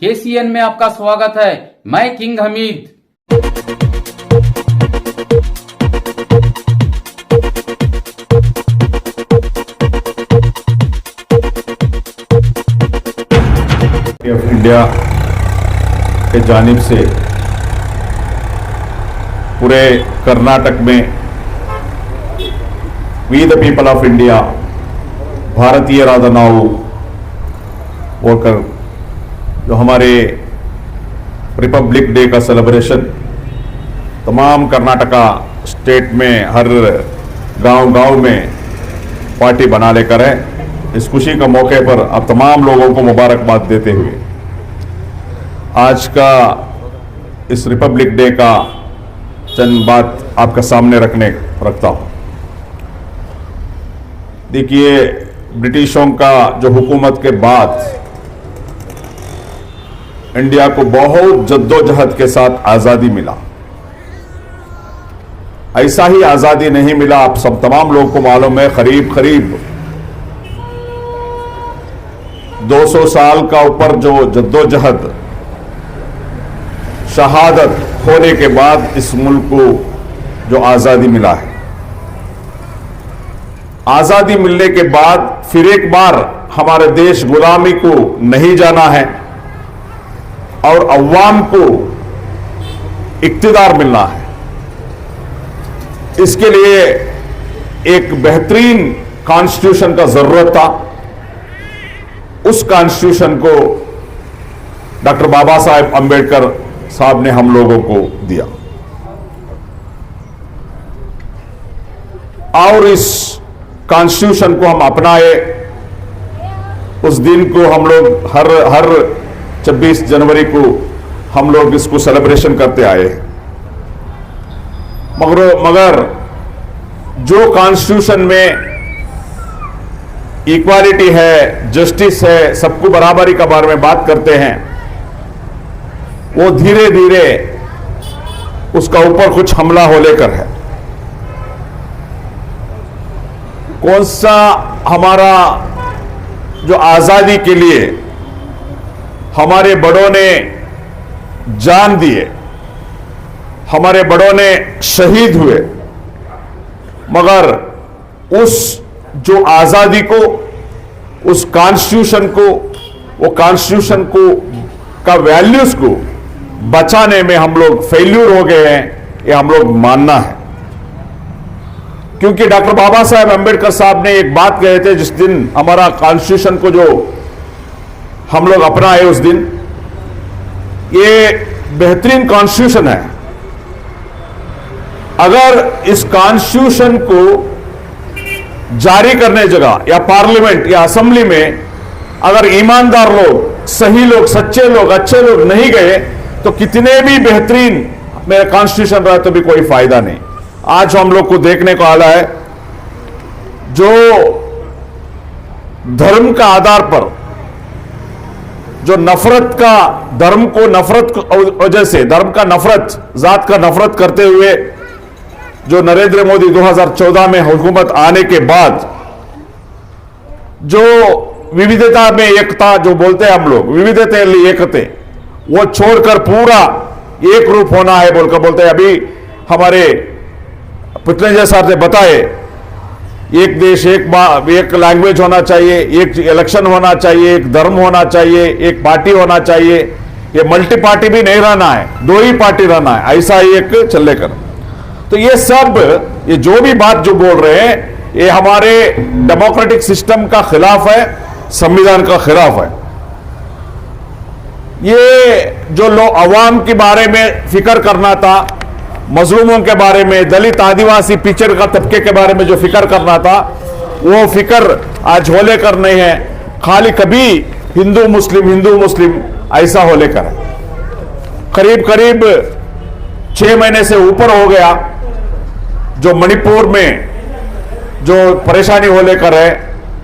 KCN में आपका स्वागत है। मैं किंग हमीद। ऑफ इंडिया के जानिब से पूरे कर्नाटक में we the people of India ಭಾರತೀಯರಾದ ನಾವು होकर जो हमारे रिपब्लिक डे का सेलिब्रेशन तमाम कर्नाटका स्टेट में हर गांव में पार्टी बना लेकर है। इस खुशी का मौके पर अब तमाम लोगों को मुबारकबाद देते हुए आज का इस रिपब्लिक डे का चंद बात आपका सामने रखता हूं। देखिए, ब्रिटिशों का जो हुकूमत के बाद इंडिया को बहुत जद्दोजहद के साथ आजादी मिला। ऐसा ही आजादी नहीं मिला, आप सब तमाम लोगों को मालूम है। करीब 200 साल का ऊपर जो जद्दोजहद शहादत होने के बाद इस मुल्क को जो आजादी मिला है, आजादी मिलने के बाद फिर एक बार हमारे देश गुलामी को नहीं जाना है और अवाम को इक्तिदार मिलना है। इसके लिए एक बेहतरीन कॉन्स्टिट्यूशन का जरूरत था। उस कॉन्स्टिट्यूशन को डॉक्टर बाबा साहेब अंबेडकर साहब ने हम लोगों को दिया और इस कॉन्स्टिट्यूशन को हम अपनाए। उस दिन को हम लोग हर 26 जनवरी को हम लोग इसको सेलिब्रेशन करते आए। मगर जो कॉन्स्टिट्यूशन में इक्वालिटी है, जस्टिस है, सबको बराबरी के बारे में बात करते हैं, वो धीरे धीरे उसका ऊपर कुछ हमला हो लेकर है। कौन सा हमारा जो आजादी के लिए हमारे बड़ों ने जान दिए, हमारे बड़ों ने शहीद हुए, मगर उस जो आजादी को, उस कॉन्स्टिट्यूशन को, वो कॉन्स्टिट्यूशन को का वैल्यूज को बचाने में हम लोग फेल्यूर हो गए हैं, ये हम लोग मानना है। क्योंकि डॉक्टर बाबा साहेब अंबेडकर साहब ने एक बात कहे थे जिस दिन हमारा कॉन्स्टिट्यूशन को जो हम लोग अपनाए, उस दिन ये बेहतरीन कॉन्स्टिट्यूशन है। अगर इस कॉन्स्टिट्यूशन को जारी करने जगह या पार्लियामेंट या असेंबली में अगर ईमानदार लोग, सही लोग, सच्चे लोग, अच्छे लोग नहीं गए तो कितने भी बेहतरीन मेरा कॉन्स्टिट्यूशन रहा तो भी कोई फायदा नहीं। आज हम लोग को देखने को आला है जो धर्म का आधार पर जो नफरत का, धर्म को नफरत वजह से, धर्म का नफरत, जात का नफरत करते हुए जो नरेंद्र मोदी 2014 में हुकूमत आने के बाद जो विविधता में एकता जो बोलते हैं हम लोग, विविधता एकते, वो छोड़कर पूरा एक रूप होना है बोलकर बोलते हैं। अभी हमारे पृथ्वी साहब ने बताए, एक देश एक लैंग्वेज होना चाहिए, एक इलेक्शन होना चाहिए, एक धर्म होना चाहिए, एक पार्टी होना चाहिए। ये मल्टी पार्टी भी नहीं रहना है, 2 ही पार्टी रहना है, ऐसा ही एक चले कर। तो ये सब, ये जो भी बात जो बोल रहे हैं, ये हमारे डेमोक्रेटिक सिस्टम का खिलाफ है, संविधान का खिलाफ है। ये जो लोग अवाम के बारे में फिक्र करना था, मजलूमों के बारे में, दलित, आदिवासी, पिछड़ का तबके के बारे में जो फिक्र करना था, वो फिक्र आज हो लेकर नहीं है। खाली कभी हिंदू मुस्लिम ऐसा हो लेकर है। करीब 6 महीने से ऊपर हो गया जो मणिपुर में जो परेशानी हो लेकर है,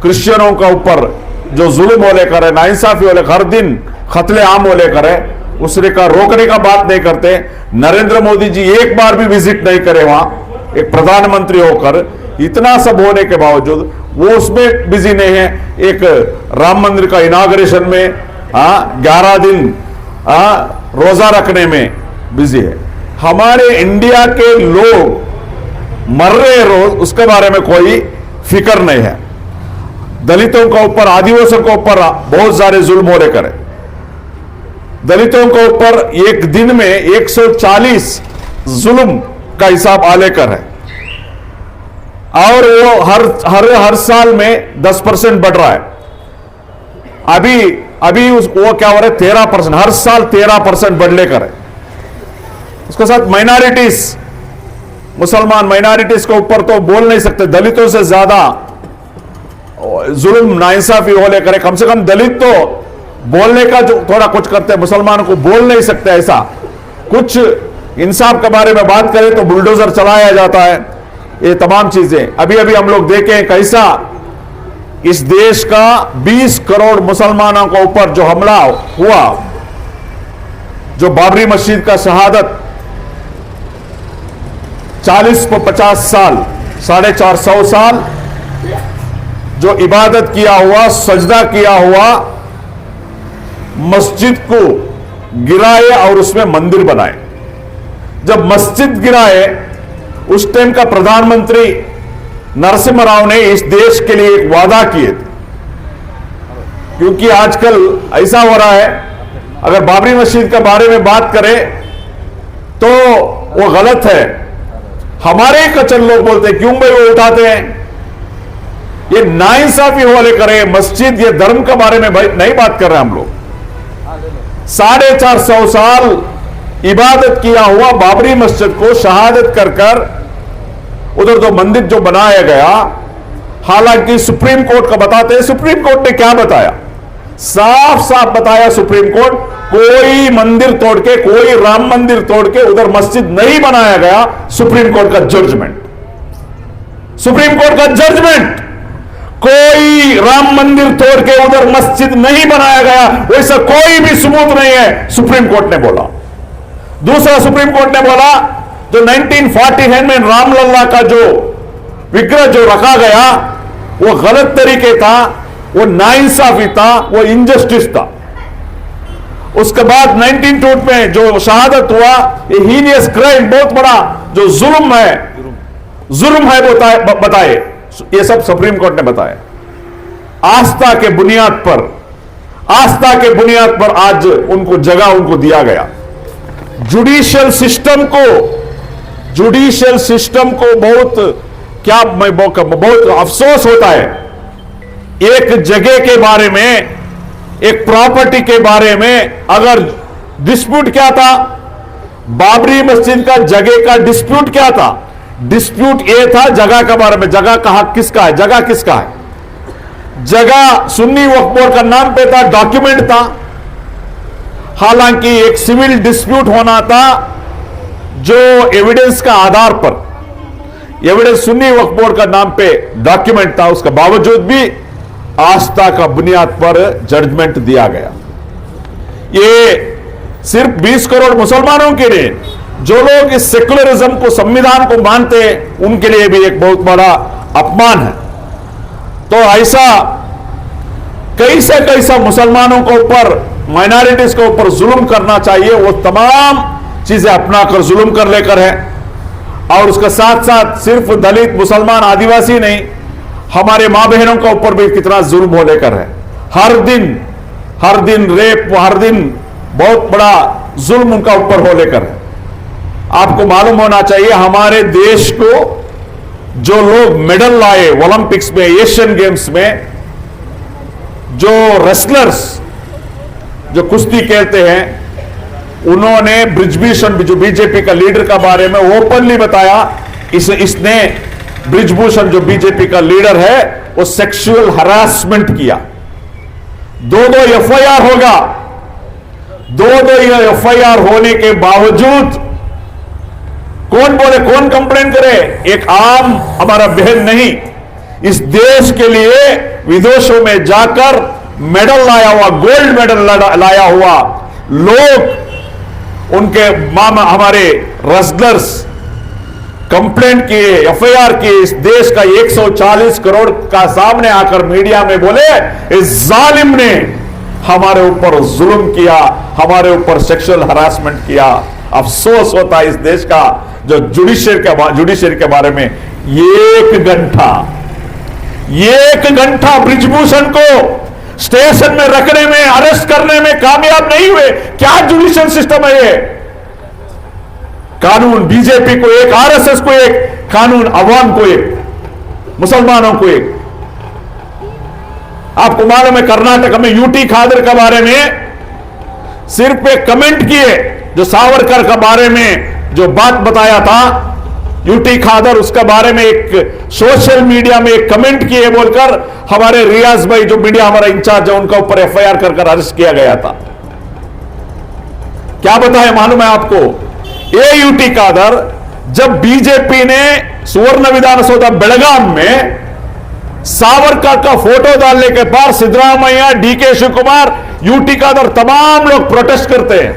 क्रिश्चियनों का ऊपर जो जुल्म हो लेकर है, नाइंसाफी हो लेकर, हर दिन कत्ले आम हो लेकर है, उसने का रोकने का बात नहीं करते। नरेंद्र मोदी जी एक बार भी विजिट नहीं करे वहां, एक प्रधानमंत्री होकर। इतना सब होने के बावजूद वो उसमें बिजी नहीं है। एक राम मंदिर का इनाग्रेशन में 11 दिन रोजा रखने में बिजी है। हमारे इंडिया के लोग मर रहे रोज, उसके बारे में कोई फिक्र नहीं है। दलितों के ऊपर, आदिवासियों के ऊपर बहुत सारे जुल्म हो रहे करे। दलितों के ऊपर एक दिन में 140 जुल्म का हिसाब आलेकर है, और वो हर साल में 10% बढ़ रहा है। अभी वो क्या हो रहा है, 13%, हर साल 13% बढ़ लेकर है। उसके साथ माइनॉरिटीज, मुसलमान माइनॉरिटीज के ऊपर तो बोल नहीं सकते, दलितों से ज्यादा जुल्म नाइंसाफी हो लेकर है। कम से कम दलित तो बोलने का जो थोड़ा कुछ करते हैं, मुसलमानों को बोल नहीं सकते। ऐसा कुछ इंसाफ के बारे में बात करें तो बुलडोजर चलाया जाता है। ये तमाम चीजें अभी हम लोग देखें कैसा इस देश का 20 करोड़ मुसलमानों के ऊपर जो हमला हुआ, जो बाबरी मस्जिद का शहादत 40 को 50 साल, 450 साल जो इबादत किया हुआ, सजदा किया हुआ मस्जिद को गिराए और उसमें मंदिर बनाए। जब मस्जिद गिराए उस टाइम का प्रधानमंत्री नरसिम्हा राव ने इस देश के लिए एक वादा किए थे, क्योंकि आजकल ऐसा हो रहा है, अगर बाबरी मस्जिद के बारे में बात करें तो वो गलत है। हमारे कचन लोग बोलते हैं क्यों भाई वो उठाते हैं, ये नाइंसाफी वाले करें। मस्जिद, ये धर्म के बारे में भाई नहीं बात कर रहे हम लोग। 450 साल इबादत किया हुआ बाबरी मस्जिद को शहादत कर उधर तो मंदिर जो बनाया गया, हालांकि सुप्रीम कोर्ट का बताते हैं, सुप्रीम कोर्ट ने क्या बताया, साफ साफ बताया सुप्रीम कोर्ट, कोई मंदिर तोड़ के, कोई राम मंदिर तोड़ के उधर मस्जिद नहीं बनाया गया। सुप्रीम कोर्ट का जजमेंट, सुप्रीम कोर्ट का जजमेंट, कोई राम मंदिर तोड़ के उधर मस्जिद नहीं बनाया गया, वैसा कोई भी सबूत नहीं है, सुप्रीम कोर्ट ने बोला। दूसरा, सुप्रीम कोर्ट ने बोला जो 1949 में रामलला का जो विग्रह जो रखा गया वो गलत तरीके था, वो नाइंसाफी था, वो इनजस्टिस था। उसके बाद 1902 में जो शहादत हुआ, ये हीनियस क्राइम, बहुत बड़ा जो जुल्म है बताए, ये सब सुप्रीम कोर्ट ने बताया। आस्था के बुनियाद पर आज उनको जगह उनको दिया गया। जुडिशियल सिस्टम को बहुत अफसोस होता है। एक जगह के बारे में, एक प्रॉपर्टी के बारे में अगर डिस्प्यूट क्या था, बाबरी मस्जिद का जगह का डिस्प्यूट क्या था, डिस्प्यूट ये था जगह के बारे में, जगह का हक किसका है, जगह किसका है। जगह सुन्नी वक्फ बोर्ड का नाम पे था, डॉक्यूमेंट था। हालांकि एक सिविल डिस्प्यूट होना था जो एविडेंस का आधार पर, एविडेंस सुन्नी वक्फ बोर्ड का नाम पे डॉक्यूमेंट था, उसके बावजूद भी आस्था का बुनियाद पर जजमेंट दिया गया। ये सिर्फ 20 करोड़ मुसलमानों के लिए, जो लोग इस सेकुलरिज्म को, संविधान को मानते हैं, उनके लिए भी एक बहुत बड़ा अपमान है। तो ऐसा कैसा मुसलमानों के ऊपर, माइनॉरिटीज के ऊपर जुल्म करना चाहिए, वो तमाम चीजें अपनाकर जुल्म कर लेकर है। और उसके साथ साथ सिर्फ दलित, मुसलमान, आदिवासी नहीं, हमारे मां बहनों के ऊपर भी कितना जुल्म हो लेकर है। हर दिन रेप, हर दिन बहुत बड़ा जुल्म उनका ऊपर हो लेकर है। आपको मालूम होना चाहिए, हमारे देश को जो लोग मेडल लाए ओलंपिक्स में, एशियन गेम्स में, जो रेसलर्स जो कुश्ती खेलते हैं, उन्होंने ब्रिजभूषण, जो बीजेपी का लीडर का बारे में ओपनली बताया, इसने ब्रिजभूषण जो बीजेपी का लीडर है, वो सेक्सुअल हरासमेंट किया। 2 एफआईआर होगा, 2 एफआईआर होने के बावजूद कौन कंप्लेंट करे, एक आम हमारा बहन नहीं, इस देश के लिए विदेशों में जाकर मेडल लाया हुआ, गोल्ड मेडल लाया हुआ लोग, उनके हमारे रेसलर्स कंप्लेंट किए, एफआईआर किए। इस देश का 140 करोड़ का सामने आकर मीडिया में बोले, इस जालिम ने हमारे ऊपर जुल्म किया, हमारे ऊपर सेक्सुअल हरासमेंट किया। अफसोस होता है इस देश का जो जुडिशरी के बारे में एक घंटा ब्रिजभूषण को स्टेशन में रखने में, अरेस्ट करने में कामयाब नहीं हुए। क्या जुडिशियल सिस्टम है ये? कानून बीजेपी को एक, आरएसएस को एक, कानून अवाम को एक, मुसलमानों को एक। आपको मालूम है कर्नाटक में यूटी खादर के बारे में सिर्फ एक कमेंट किए, जो सावरकर के बारे में जो बात बताया था यूटी खादर, उसके बारे में एक सोशल मीडिया में एक कमेंट किए बोलकर हमारे रियाज भाई जो मीडिया हमारा इंचार्ज है उनका ऊपर एफआईआर कर अरेस्ट किया गया था। क्या बताया मालूम है आपको? ये यूटी खादर जब बीजेपी ने सुवर्ण विधानसौध बेलगाम में सावरकर का फोटो डालने के बाद सिद्धरामैया, डीके शिवकुमार, यूटी खादर तमाम लोग प्रोटेस्ट करते हैं।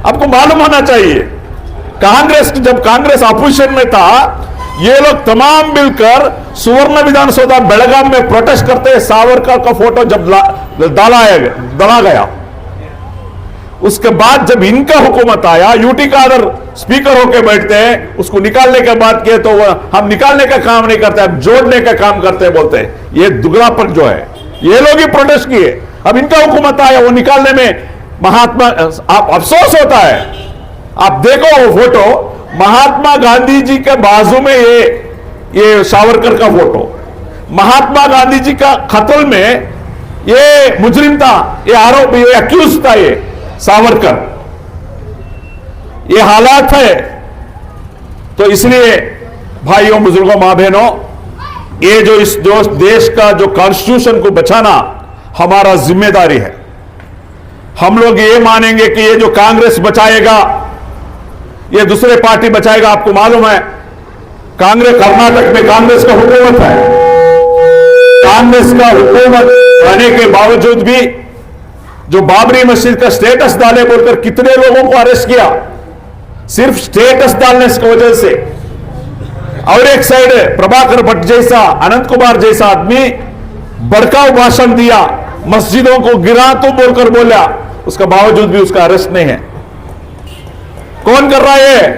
आपको मालूम होना चाहिए जब कांग्रेस अपोजिशन में था, ये लोग तमाम मिलकर सुवर्ण विधानसौध बेलगाम में प्रोटेस्ट करते हैं। सावरकर का फोटो जब डाला गया, उसके बाद जब इनका हुकूमत आया, यूटी खादर स्पीकर होकर बैठते हैं, उसको निकालने के बाद किए तो हम निकालने का काम नहीं करते, हम जोड़ने का काम करते हैं बोलते हैं। ये दुगलापन जो है, ये लोग ही प्रोटेस्ट किए। अब इनका हुकूमत आया, वो निकालने में महात्मा अफसोस होता है। आप देखो वो फोटो, महात्मा गांधी जी के बाजू में ये सावरकर का फोटो, महात्मा गांधी जी का कत्ल में ये मुजरिम था, ये आरोपी, ये अक्यूज था, ये सावरकर। ये हालात है। तो इसलिए भाइयों, बुजुर्गों, मां बहनों, ये जो इस देश का जो कॉन्स्टिट्यूशन को बचाना हमारा जिम्मेदारी है। हम लोग ये मानेंगे कि ये जो कांग्रेस बचाएगा, ये दूसरे पार्टी बचाएगा। आपको मालूम है कर्नाटक में कांग्रेस का हुकूमत है। कांग्रेस का हुकूमत रहने के बावजूद भी जो बाबरी मस्जिद का स्टेटस डाले बोलकर कितने लोगों को अरेस्ट किया, सिर्फ स्टेटस डालने की वजह से। और एक साइड प्रभाकर भट्ट जैसा, अनंत कुमार जैसा आदमी भड़काऊ भाषण दिया, मस्जिदों को गिरा तो बोलकर बोला, उसका बावजूद भी उसका अरेस्ट नहीं है। कौन कर रहा है?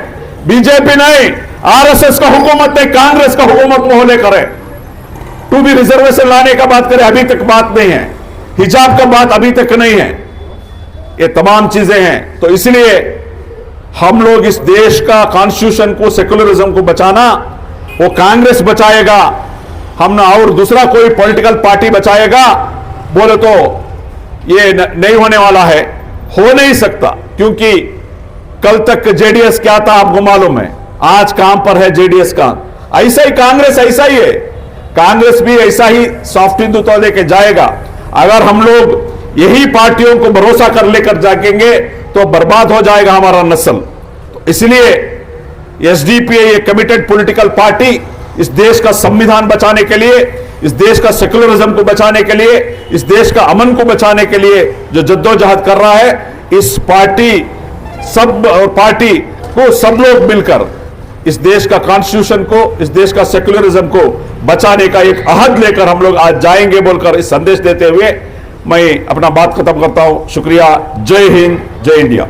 बीजेपी नहीं, आरएसएस का हुकूमत नहीं, कांग्रेस का हुकूमत मोहल्ले करे। 2B रिजर्वेशन लाने का बात करें, अभी तक बात नहीं है। हिजाब का बात अभी तक नहीं है। ये तमाम चीजें हैं। तो इसलिए हम लोग इस देश का कॉन्स्टिट्यूशन को, सेकुलरिज्म को बचाना वो कांग्रेस बचाएगा, हम ना और दूसरा कोई पॉलिटिकल पार्टी बचाएगा बोले तो ये नहीं होने वाला है, हो नहीं सकता। क्योंकि कल तक जेडीएस क्या था आपको मालूम है, आज काम पर है जेडीएस का। ऐसा ही कांग्रेस ऐसा ही है, कांग्रेस भी ऐसा ही सॉफ्ट हिंदुत्व लेके जाएगा। अगर हम लोग यही पार्टियों को भरोसा कर लेकर जाएंगे तो बर्बाद हो जाएगा हमारा नस्ल। तो इसलिए एसडीपीआई एक कमिटेड पॉलिटिकल पार्टी इस देश का संविधान बचाने के लिए, इस देश का सेकुलरिज्म को बचाने के लिए, इस देश का अमन को बचाने के लिए जो जद्दोजहद कर रहा है, इस पार्टी को सब लोग मिलकर इस देश का कॉन्स्टिट्यूशन को, इस देश का सेकुलरिज्म को बचाने का एक अहद लेकर हम लोग आज जाएंगे बोलकर इस संदेश देते हुए मैं अपना बात खत्म करता हूं। शुक्रिया। जय हिंद, जय इंडिया।